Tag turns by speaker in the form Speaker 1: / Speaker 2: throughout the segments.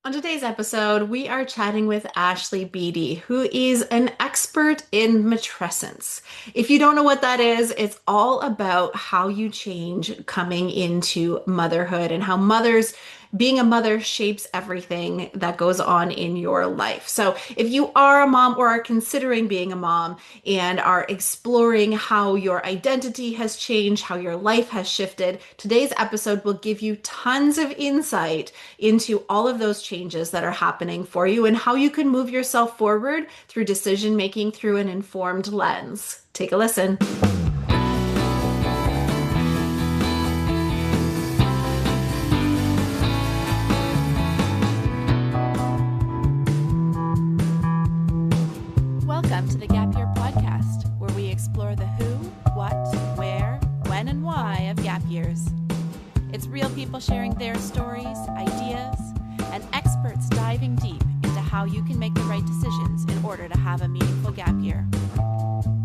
Speaker 1: On today's episode, we are chatting with Ashley Beatty, who is an expert in matrescence. If you don't know what that is, it's all about how you change coming into motherhood and how being a mother shapes everything that goes on in your life. So, if you are a mom or are considering being a mom and are exploring how your identity has changed, how your life has shifted, today's episode will give you tons of insight into all of those changes that are happening for you and how you can move yourself forward through decision making through an informed lens. Take a listen.
Speaker 2: Welcome to the Gap Year Podcast, where we explore the who, what, where, when, and why of gap years. It's real people sharing their stories, ideas, and experts diving deep into how you can make the right decisions in order to have a meaningful gap year.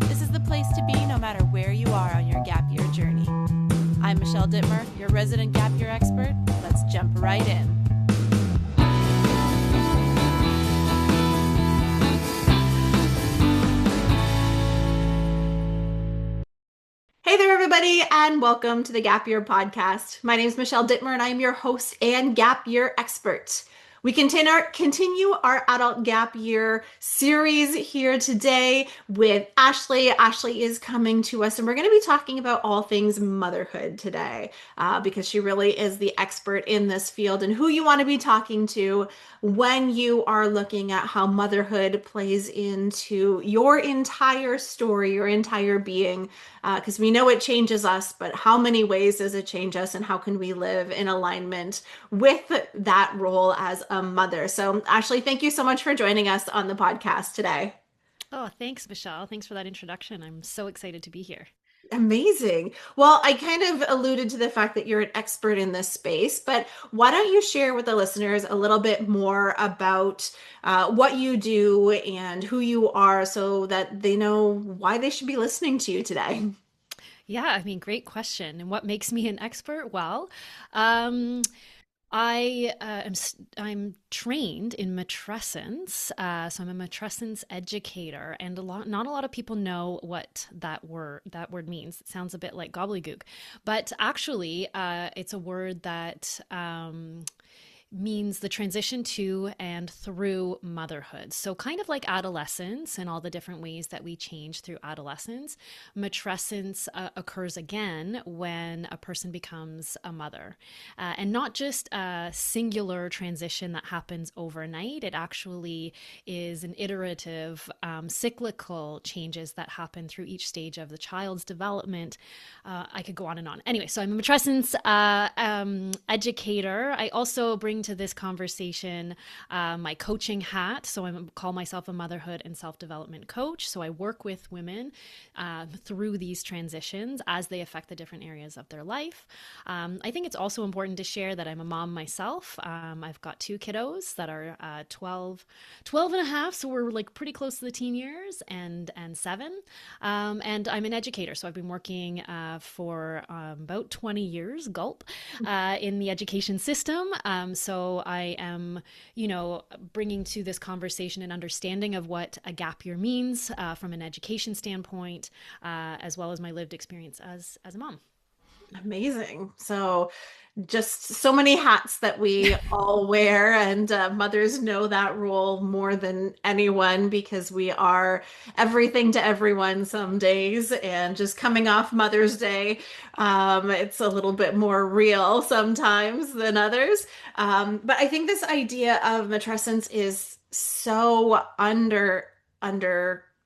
Speaker 2: This is the place to be no matter where you are on your gap year journey. I'm Michelle Dittmer, your resident gap year expert. Let's jump right in.
Speaker 1: Hey there, everybody, and welcome to the Gap Year Podcast. My name is Michelle Dittmer, and I am your host and Gap Year expert. We continue our adult gap year series here today with Ashley. Ashley is coming to us, and we're going to be talking about all things motherhood today because she really is the expert in this field and who you want to be talking to when you are looking at how motherhood plays into your entire story, your entire being. Because we know it changes us, but how many ways does it change us, and how can we live in alignment with that role as a mother? So, Ashley, thank you so much for joining us on the podcast today.
Speaker 2: Oh, thanks, Michelle. Thanks for that introduction. I'm so excited to be here.
Speaker 1: Amazing. Well, I kind of alluded to the fact that you're an expert in this space, but why don't you share with the listeners a little bit more about what you do and who you are so that they know why they should be listening to you today?
Speaker 2: Yeah, great question. And what makes me an expert? Um, I'm trained in matrescence, so I'm a matrescence educator, and not a lot of people know what that word means. It sounds a bit like gobbledygook, but actually, it's a word that means the transition to and through motherhood. So, kind of like adolescence and all the different ways that we change through adolescence, matrescence occurs again when a person becomes a mother. And not just a singular transition that happens overnight, it actually is an iterative, cyclical changes that happen through each stage of the child's development. I could go on and on. Anyway, so I'm a matrescence educator. I also bring to this conversation my coaching hat. So I call myself a motherhood and self-development coach. So I work with women through these transitions as they affect the different areas of their life. I think it's also important to share that I'm a mom myself. I've got two kiddos that are 12 and a half. So we're like pretty close to the teen years, and 7. And I'm an educator. So I've been working for about 20 years, gulp, in the education system. So I am, bringing to this conversation an understanding of what a gap year means from an education standpoint, as well as my lived experience as a mom.
Speaker 1: Amazing. So, just so many hats that we all wear, and mothers know that role more than anyone because we are everything to everyone some days. And just coming off Mother's Day, it's a little bit more real sometimes than others. But I think this idea of matrescence is so under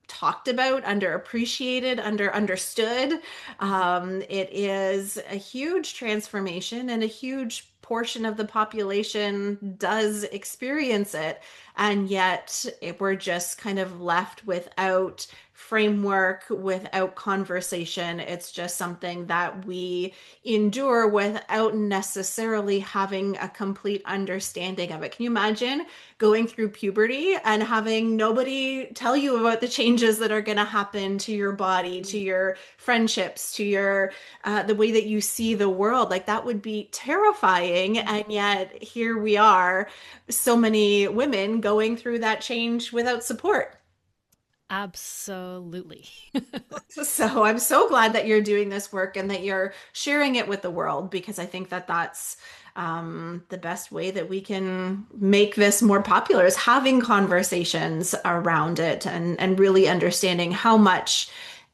Speaker 1: talked about, underappreciated, understood. It is a huge transformation, and a huge portion of the population does experience it. And yet we're just kind of left without framework, without conversation. It's just something that we endure without necessarily having a complete understanding of it. Can you imagine going through puberty and having nobody tell you about the changes that are going to happen to your body, to your friendships, to your the way that you see the world? Like that would be terrifying. And yet here we are, so many women going through that change without support.
Speaker 2: Absolutely.
Speaker 1: So I'm so glad that you're doing this work and that you're sharing it with the world, because I think that that's the best way that we can make this more popular, is having conversations around it and really understanding how much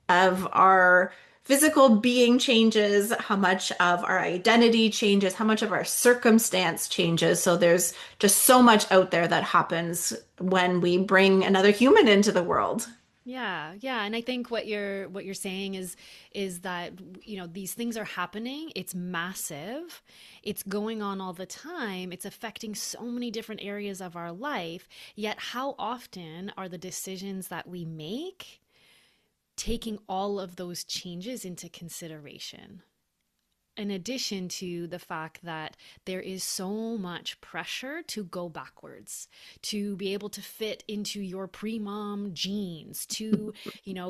Speaker 1: of our physical being changes, how much of our identity changes, how much of our circumstance changes. So there's just so much out there that happens when we bring another human into the world.
Speaker 2: Yeah, yeah, and I think what you're saying is that these things are happening. It's massive. It's going on all the time. It's affecting so many different areas of our life. Yet how often are the decisions that we make taking all of those changes into consideration? In addition to the fact that there is so much pressure to go backwards, to be able to fit into your pre-mom genes, to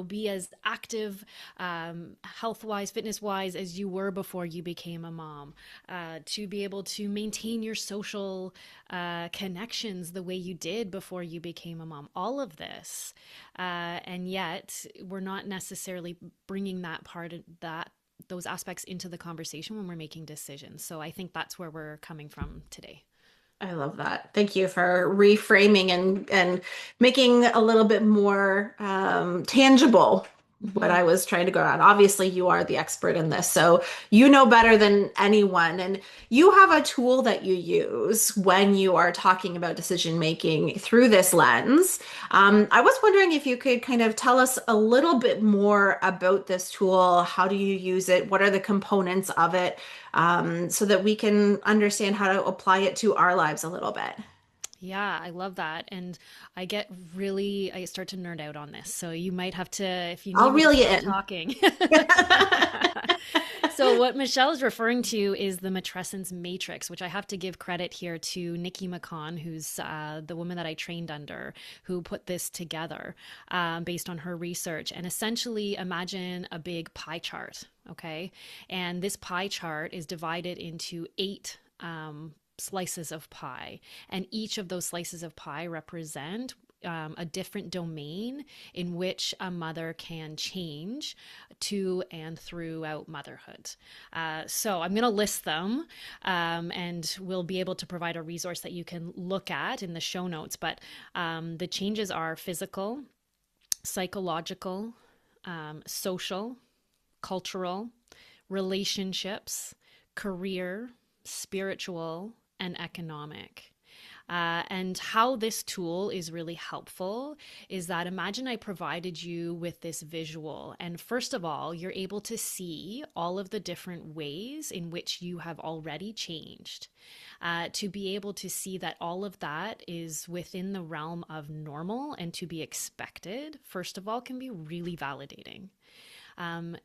Speaker 2: be as active, health-wise, fitness-wise as you were before you became a mom, to be able to maintain your social connections the way you did before you became a mom. All of this, and yet we're not necessarily bringing that part of that those aspects into the conversation when we're making decisions. So I think that's where we're coming from today.
Speaker 1: I love that. Thank you for reframing and making a little bit more tangible what
Speaker 2: Mm-hmm.
Speaker 1: I was trying to go on. Obviously, you are the expert in this, so you know better than anyone. And you have a tool that you use when you are talking about decision making through this lens. I was wondering if you could kind of tell us a little bit more about this tool. How do you use it? What are the components of it? So that we can understand how to apply it to our lives a little bit.
Speaker 2: Yeah, I love that. And I start to nerd out on this. So you might have to, if you
Speaker 1: I'll
Speaker 2: need me to
Speaker 1: reel you
Speaker 2: stop
Speaker 1: in.
Speaker 2: talking. So what Michelle is referring to is the Matrescence Matrix, which I have to give credit here to Nikki McCon, who's the woman that I trained under, who put this together based on her research. And essentially, imagine a big pie chart, okay? And this pie chart is divided into eight slices of pie, and each of those slices of pie represent a different domain in which a mother can change to and throughout motherhood. So I'm going to list them, and we'll be able to provide a resource that you can look at in the show notes. But the changes are physical, psychological, social, cultural, relationships, career, spiritual, and economic. And how this tool is really helpful is that, imagine I provided you with this visual. And first of all, you're able to see all of the different ways in which you have already changed. To be able to see that all of that is within the realm of normal and to be expected, first of all, can be really validating.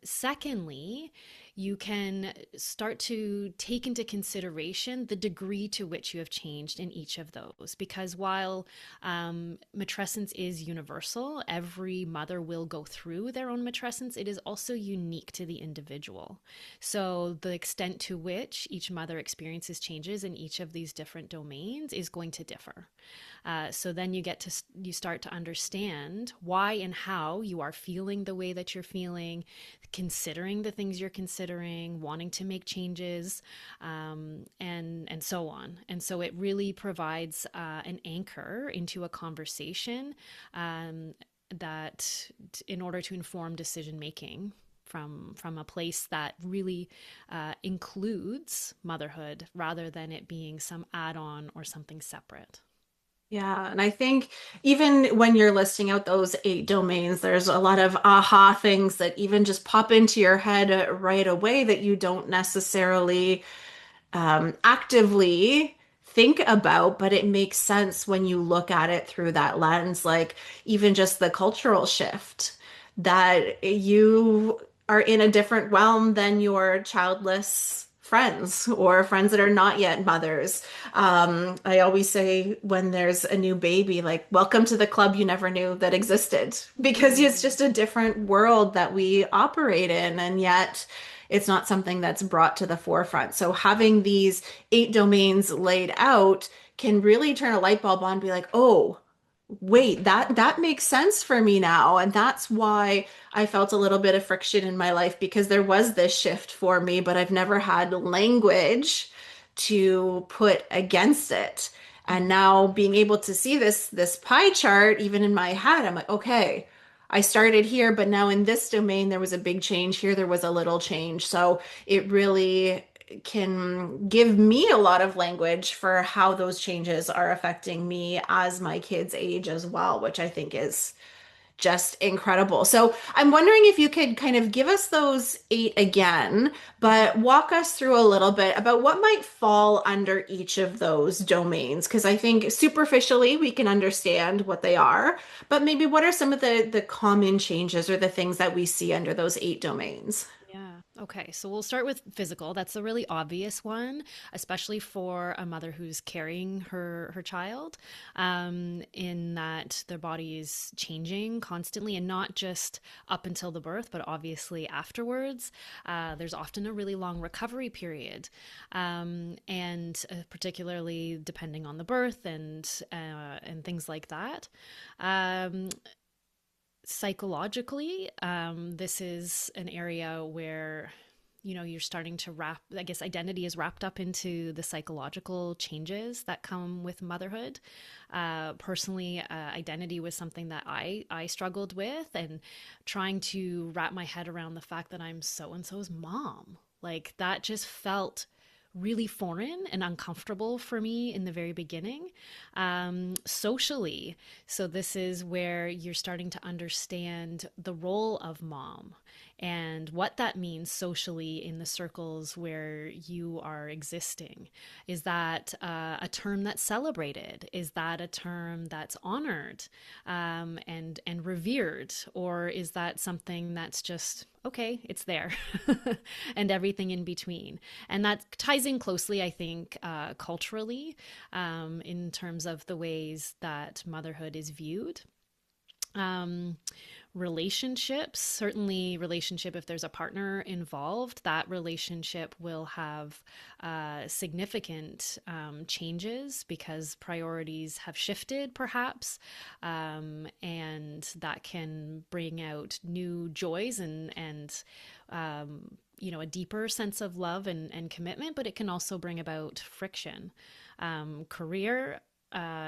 Speaker 2: Secondly, you can start to take into consideration the degree to which you have changed in each of those. Because while matrescence is universal, every mother will go through their own matrescence, it is also unique to the individual. So the extent to which each mother experiences changes in each of these different domains is going to differ. So then you start to understand why and how you are feeling the way that you're feeling, considering the things you're considering, wanting to make changes, and so on. And so it really provides an anchor into a conversation that, in order to inform decision making from a place that really includes motherhood rather than it being some add-on or something separate.
Speaker 1: Yeah, and I think even when you're listing out those eight domains, there's a lot of aha things that even just pop into your head right away that you don't necessarily actively think about, but it makes sense when you look at it through that lens, like even just the cultural shift that you are in a different realm than your childless friends or friends that are not yet mothers. I always say when there's a new baby, like, welcome to the club you never knew that existed, because it's
Speaker 2: Mm,
Speaker 1: just a different world that we operate in, and yet it's not something that's brought to the forefront. So having these 8 domains laid out can really turn a light bulb on and be like, oh, wait, that makes sense for me now. And that's why I felt a little bit of friction in my life, because there was this shift for me, but I've never had language to put against it. And
Speaker 2: mhm.
Speaker 1: now being able to see this pie chart even in my head, I'm like, okay, I started here, but now in this domain there was a big change. Here there was a little change. So it really can give me a lot of language for how those changes are affecting me as my kids age as well, which I think is just incredible. So I'm wondering if you could kind of give us those 8 again, but
Speaker 2: Mhm.
Speaker 1: walk us through a little bit about what might fall under each of those domains. Because I think superficially we can understand what they are, but maybe what are some of the common changes or the things that we see under those 8 domains?
Speaker 2: Yeah. Okay. So we'll start with physical. That's a really obvious one, especially for a mother who's carrying her child, in that their body is changing constantly, and not just up until the birth, but obviously afterwards. There's often a really long recovery period, and particularly depending on the birth and things like that. Um, Psychologically, this is an area where you're starting to wrap, I guess identity is wrapped up into the psychological changes that come with motherhood. Personally, identity was something that I struggled with, and trying to wrap my head around the fact that I'm so and so's mom, like that just felt really foreign and uncomfortable for me in the very beginning. Socially, so this is where you're starting to understand the role of mom and what that means socially in the circles where you are existing. Is that a term that's celebrated? Is that a term that's honored, and revered, or is that something that's just okay, it's there, and everything in between? And that ties in closely, I think, culturally, in terms of the ways that motherhood is viewed. Um, Relationships, certainly relationship, if there's a partner involved, that relationship will have significant changes because priorities have shifted perhaps, and that can bring out new joys and a deeper sense of love and commitment, but it can also bring about friction. Career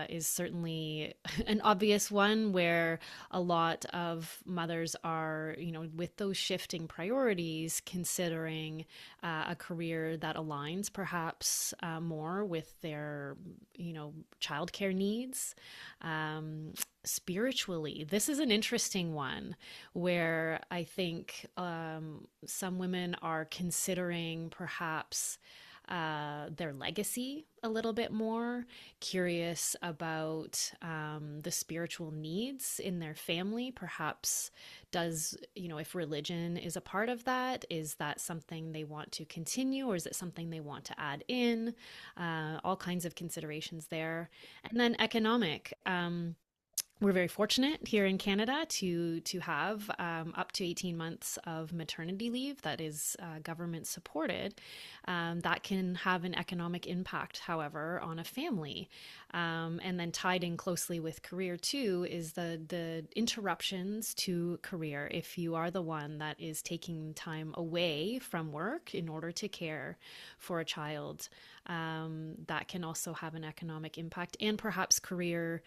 Speaker 2: is certainly an obvious one where a lot of mothers are, with those shifting priorities, considering a career that aligns perhaps more with their, childcare needs. Spiritually, this is an interesting one where I think some women are considering perhaps their legacy a little bit more, curious about the spiritual needs in their family. Perhaps if religion is a part of that, is that something they want to continue, or is it something they want to add in? All kinds of considerations there. And then economic. We're very fortunate here in Canada to have up to 18 months of maternity leave that is government supported. That can have an economic impact, however, on a family. And then tied in closely with career too is the interruptions to career. If you are the one that is taking time away from work in order to care for a child, that can also have an economic impact, and perhaps career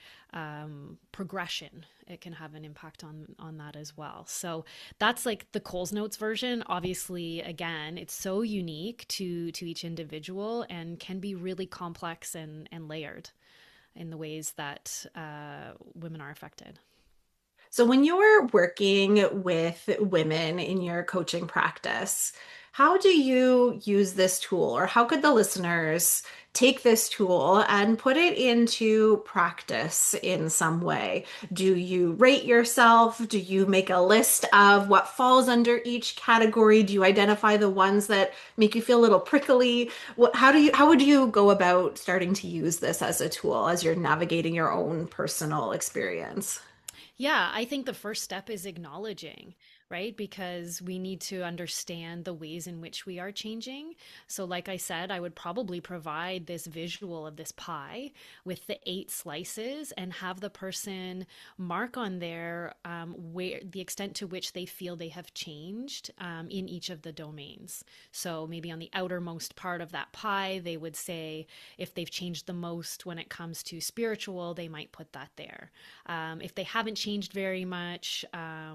Speaker 2: progression. It can have an impact on that as well. So that's like the Coles Notes version. Obviously, again, it's so unique to each individual and can be really complex and layered in the ways that women are affected.
Speaker 1: So, when you're working with women in your coaching practice, how do you use this tool, or how could the listeners take this tool and put it into practice in some way? Do you rate yourself? Do you make a list of what falls under each category? Do you identify the ones that make you feel a little prickly? How would you go about starting to use this as a tool as you're navigating your own personal experience?
Speaker 2: Yeah, I think the first step is acknowledging, right? Because we need to understand the ways in which we are changing. So, like I said, I would probably provide this visual of this pie with the 8 slices and have the person mark on there where the extent to which they feel they have changed in each of the domains. So, maybe on the outermost part of that pie, they would say if they've changed the most when it comes to spiritual, they might put that there. If they haven't changed very much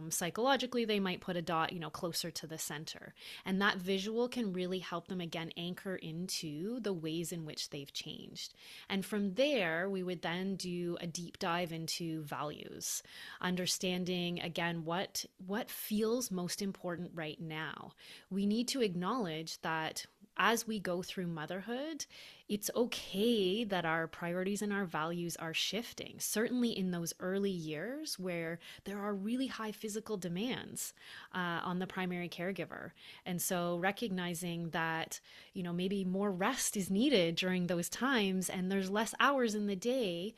Speaker 2: psychologically, they might put a dot, closer to the center. And that visual can really help them again anchor into the ways in which they've changed. And from there, we would then do a deep dive into values, understanding again what feels most important right now. We need to acknowledge that as we go through motherhood, it's okay that our priorities and our values are shifting. Certainly in those early years where there are really high physical demands on the primary caregiver. And so recognizing that, maybe more rest is needed during those times and there's less hours in the day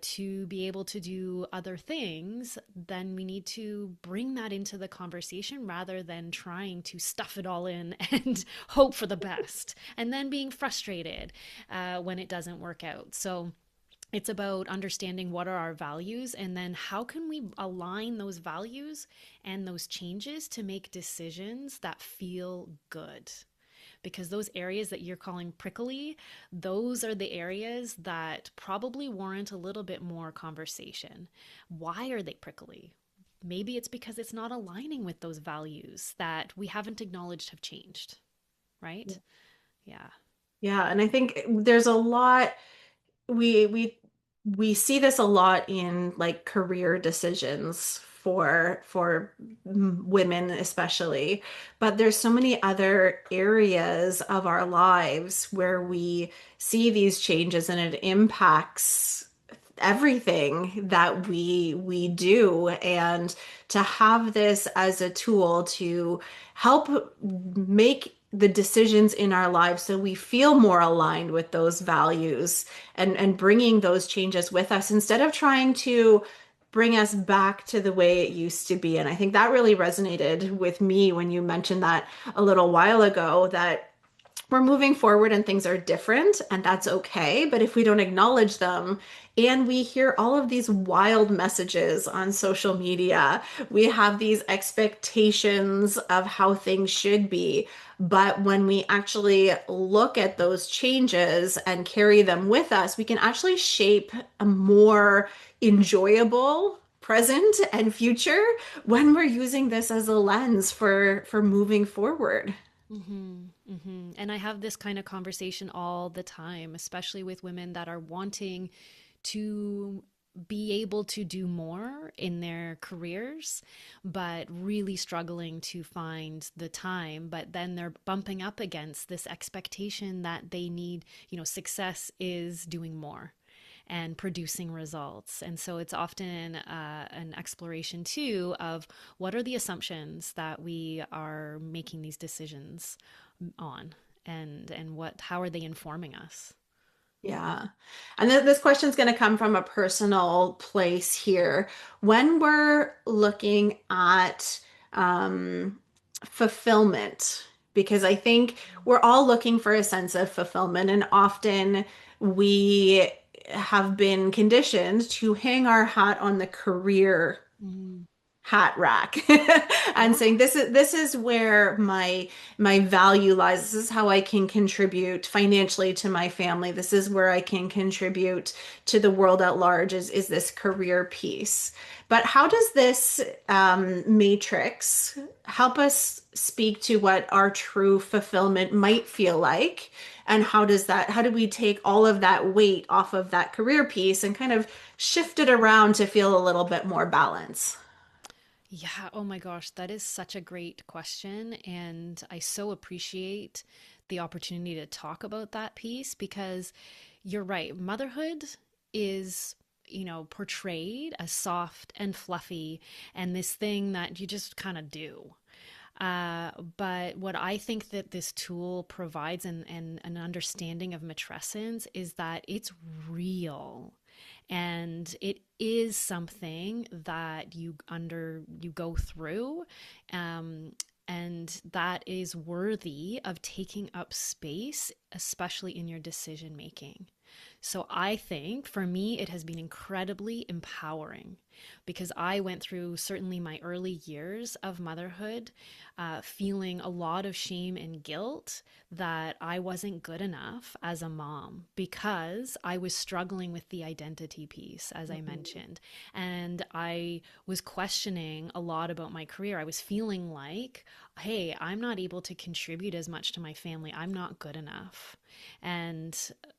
Speaker 2: to be able to do other things, then we need to bring that into the conversation rather than trying to stuff it all in and hope for the best and then being frustrated when it doesn't work out. So it's about understanding what are our values and then how can we align those values and those changes to make decisions that feel good. Because those areas that you're calling prickly, those are the areas that probably warrant a little bit more conversation. Why are they prickly? Maybe it's because it's not aligning with those values that we haven't acknowledged have changed, right? Yeah.
Speaker 1: Yeah, and I think there's a lot we we we see this a lot in like career decisions for women especially, but there's so many other areas of our lives where we see these changes and it impacts everything that we do, and to have this as a tool to help make the decisions in our lives so we feel more aligned with those values, and bringing those changes with us instead of trying to bring us back to the way it used to be. And I think that really resonated with me when you mentioned that a little while ago, that we're moving forward and things are different, and that's okay. But if we don't acknowledge them and we hear all of these wild messages on social media, we have these expectations of how things should be. But when we actually look at those changes and carry them with us, we can actually shape a more enjoyable present and future when we're using this as a lens for moving forward.
Speaker 2: And I have this kind of conversation all the time, especially with women that are wanting to be able to do more in their careers, but really struggling to find the time. But then they're bumping up against this expectation that they need, success is doing more and producing results. And so it's often an exploration too of what are the assumptions that we are making these decisions on, and how are they informing us?
Speaker 1: Yeah. And this question is going to come from a personal place here. When we're looking at um, fulfillment, because I think we're all looking for a sense of fulfillment, and often we have been conditioned to hang our hat on the career
Speaker 2: Mm-hmm.
Speaker 1: hat rack and
Speaker 2: Yeah.
Speaker 1: saying this is where my value lies. This is how I can contribute financially to my family. This is where I can contribute to the world at large is this career piece. But how does this matrix help us speak to what our true fulfillment might feel like? And how do we take all of that weight off of that career piece and kind of shift it around to feel a little bit more balance?
Speaker 2: Yeah. Oh my gosh. That is such a great question. And I so appreciate the opportunity to talk about that piece because you're right. Motherhood is, portrayed as soft and fluffy and this thing that you just kind of do. But what I think that this tool provides and an understanding of matrescence is that it's real and it is something that you go through, and that is worthy of taking up space, especially in your decision making. So I think for me, it has been incredibly empowering because I went through certainly my early years of motherhood, feeling a lot of shame and guilt that I wasn't good enough as a mom because I was struggling with the identity piece, as I mentioned. And I was questioning a lot about my career. I was feeling like, hey, I'm not able to contribute as much to my family. I'm not good enough. And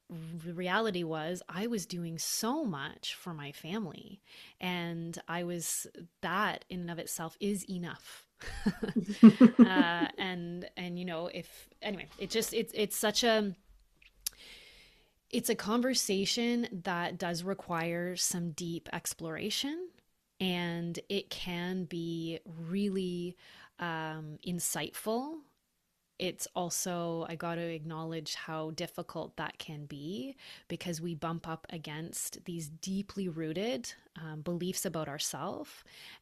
Speaker 2: the reality was I was doing so much for my family, and that in and of itself is enough. And if anyway, it's such a conversation that does require some deep exploration, and it can be really insightful. It's also, I got to acknowledge how difficult that can be because we bump up against these deeply rooted beliefs about ourselves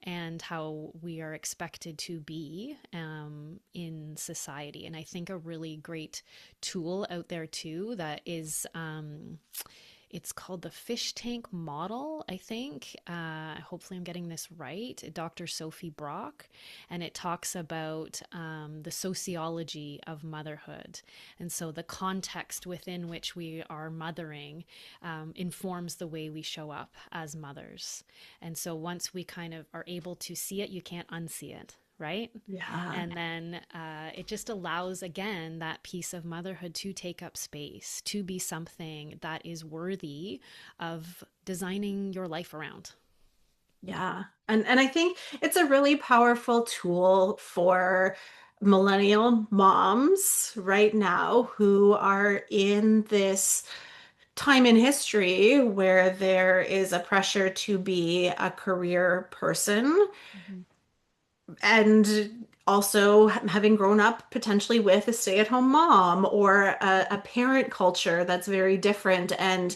Speaker 2: and how we are expected to be in society. And I think a really great tool out there too that is it's called the fish tank model, I think. Hopefully, I'm getting this right. Dr. Sophie Brock. And it talks about the sociology of motherhood. And so the context within which we are mothering informs the way we show up as mothers. And so once we kind of are able to see it, you can't unsee it, right?
Speaker 1: Yeah.
Speaker 2: And then it just allows, again, that piece of motherhood to take up space, to be something that is worthy of designing your life around.
Speaker 1: Yeah. And I think it's a really powerful tool for millennial moms right now who are in this time in history where there is a pressure to be a career person
Speaker 2: Mhm.
Speaker 1: and also having grown up potentially with a stay-at-home mom or a parent culture that's very different. And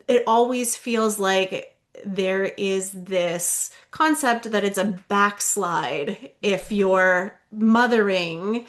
Speaker 1: it always feels like there is this concept that it's a backslide if your mothering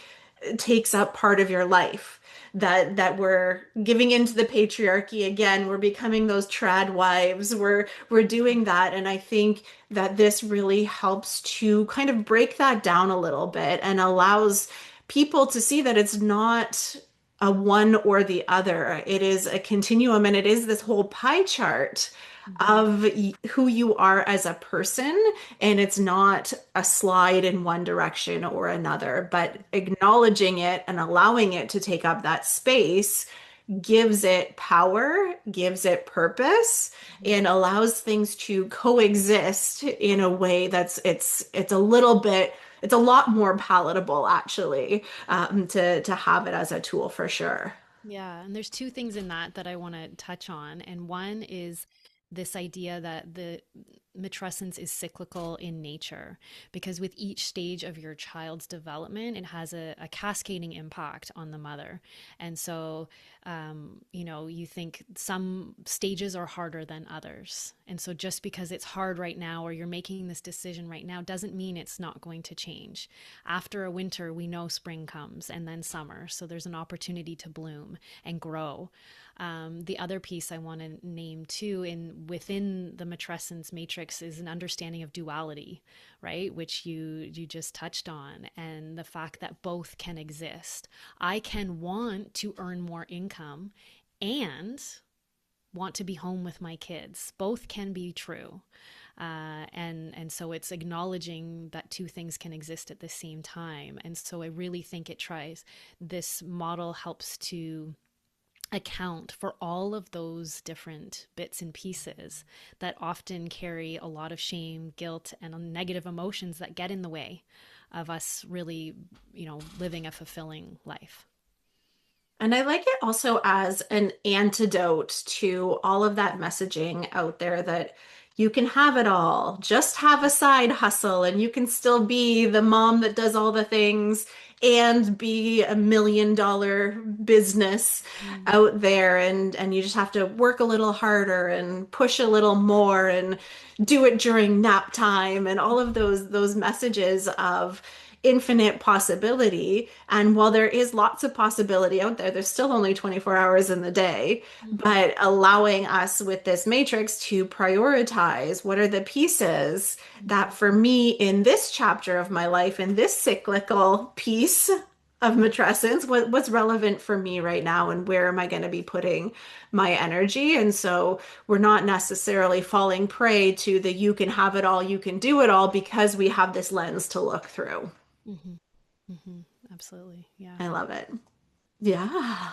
Speaker 1: takes up part of your life. That we're giving into the patriarchy again. We're becoming those trad wives. We're doing that. And I think that this really helps to kind of break that down a little bit and allows people to see that it's not a one or the other. It is a continuum, and it is this whole pie chart
Speaker 2: Mhm.
Speaker 1: of who you are as a person, and it's not a slide in one direction or another, but acknowledging it and allowing it to take up that space gives it power, gives it purpose,
Speaker 2: Mhm.
Speaker 1: and allows things to coexist in a way it's a little bit it's a lot more palatable actually, to have it as a tool for sure.
Speaker 2: Yeah, and there's two things in that I want to touch on. And one is this idea that the matrescence is cyclical in nature, because with each stage of your child's development, it has a cascading impact on the mother. And so, you think some stages are harder than others. And so just because it's hard right now or you're making this decision right now doesn't mean it's not going to change. After a winter, we know spring comes and then summer. So there's an opportunity to bloom and grow. The other piece I want to name too, in within the matrescence matrix, Matrix is an understanding of duality, right? Which you just touched on, and the fact that both can exist. I can want to earn more income and want to be home with my kids. Both can be true. And so it's acknowledging that two things can exist at the same time. And so I really think this model helps to account for all of those different bits and pieces that often carry a lot of shame, guilt, and negative emotions that get in the way of us really, living a fulfilling life.
Speaker 1: And I like it also as an antidote to all of that messaging out there that you can have it all. Just have a side hustle and you can still be the mom that does all the things and be $1 million business
Speaker 2: Mm,
Speaker 1: out there, and you just have to work a little harder and push a little more and do it during nap time and all of those messages of infinite possibility. And while there is lots of possibility out there, there's still only 24 hours in the day.
Speaker 2: mm-hmm,
Speaker 1: But allowing us with this matrix to prioritize what are the pieces
Speaker 2: mm-hmm,
Speaker 1: that for me in this chapter of my life, in this cyclical piece of matrescence, what's relevant for me right now and where am I going to be putting my energy? And so we're not necessarily falling prey to the you can have it all, you can do it all because we have this lens to look through.
Speaker 2: mm-hmm, mm-hmm. Absolutely. Yeah.
Speaker 1: I love it. Yeah.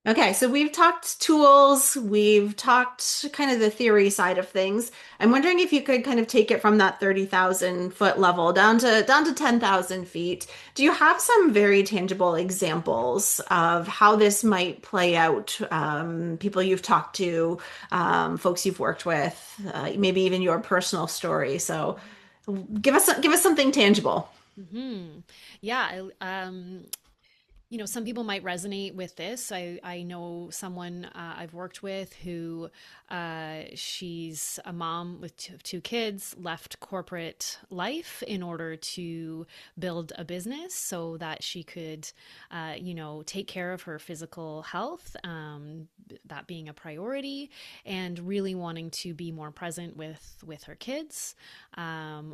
Speaker 1: Okay, so we've talked tools, we've talked kind of the theory side of things. I'm wondering if you could kind of take it from that 30,000 foot level down to 10,000 feet. Do you have some very tangible examples of how this might play out? People you've talked to, folks you've worked with, maybe even your personal story. So give us something tangible.
Speaker 2: Mm-hmm. Yeah. Some people might resonate with this. I know someone I've worked with who she's a mom with two kids, left corporate life in order to build a business so that she could, take care of her physical health, that being a priority, and really wanting to be more present with her kids.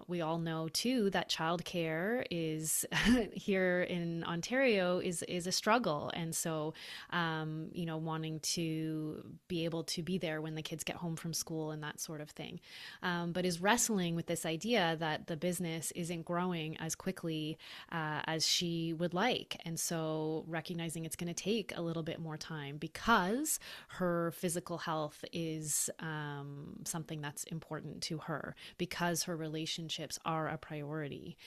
Speaker 2: We all know too that childcare is here in Ontario is a struggle, and so wanting to be able to be there when the kids get home from school and that sort of thing, but is wrestling with this idea that the business isn't growing as quickly as she would like, and so recognizing it's going to take a little bit more time because her physical health is something that's important to her, because her relationships are a priority.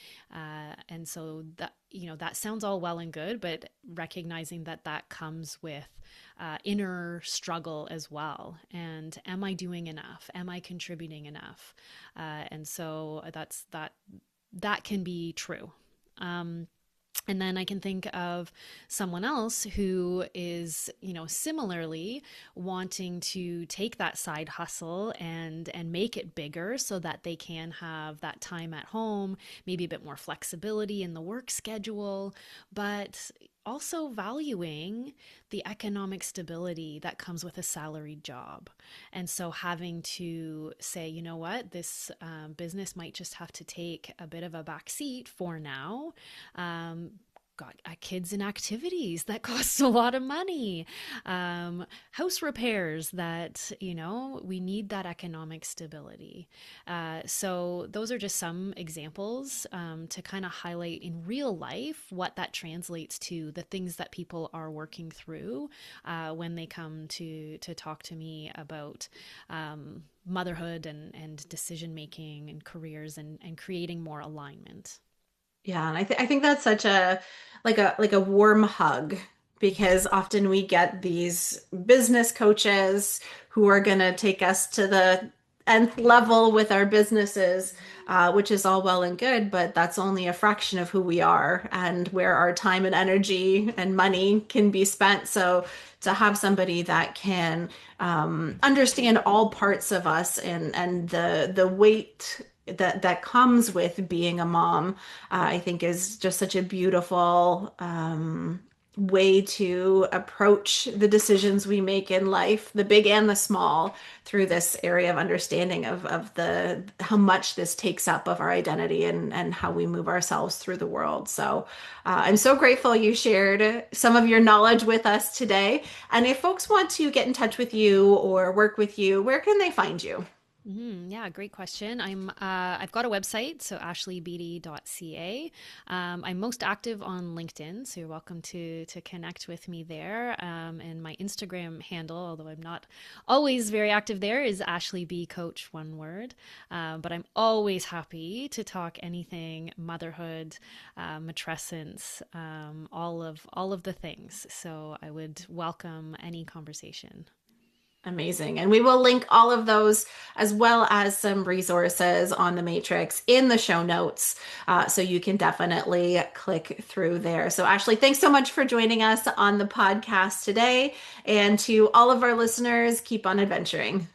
Speaker 2: And so that sounds all well and good, but recognizing that comes with inner struggle as well. And am I doing enough? Am I contributing enough? And so that can be true. And then I can think of someone else who is, similarly wanting to take that side hustle and make it bigger so that they can have that time at home, maybe a bit more flexibility in the work schedule, but also valuing the economic stability that comes with a salaried job. And so having to say, you know what, this business might just have to take a bit of a back seat for now. Got kids and activities that cost a lot of money, house repairs that, we need that economic stability. So those are just some examples to kind of highlight in real life what that translates to, the things that people are working through when they come to talk to me about motherhood and decision making and careers and creating more alignment.
Speaker 1: Yeah, and I think that's such a like a warm hug because often we get these business coaches who are going to take us to the nth level with our businesses, which is all well and good, but that's only a fraction of who we are and where our time and energy and money can be spent. So to have somebody that can understand all parts of us and the weight that comes with being a mom, I think is just such a beautiful way to approach the decisions we make in life, the big and the small, through this area of understanding of the how much this takes up of our identity and how we move ourselves through the world. So I'm so grateful you shared some of your knowledge with us today. And if folks want to get in touch with you or work with you, where can they find you?
Speaker 2: Yeah, great question. I've got a website, so ashleybeatty.ca. I'm most active on LinkedIn, so you're welcome to connect with me there. And my Instagram handle, although I'm not always very active there, is Ashley B Coach, one word. But I'm always happy to talk anything motherhood, matrescence, all of the things. So I would welcome any conversation.
Speaker 1: Amazing. And we will link all of those as well as some resources on the Matrix in the show notes. So you can definitely click through there. So, Ashley, thanks so much for joining us on the podcast today. And to all of our listeners, keep on adventuring.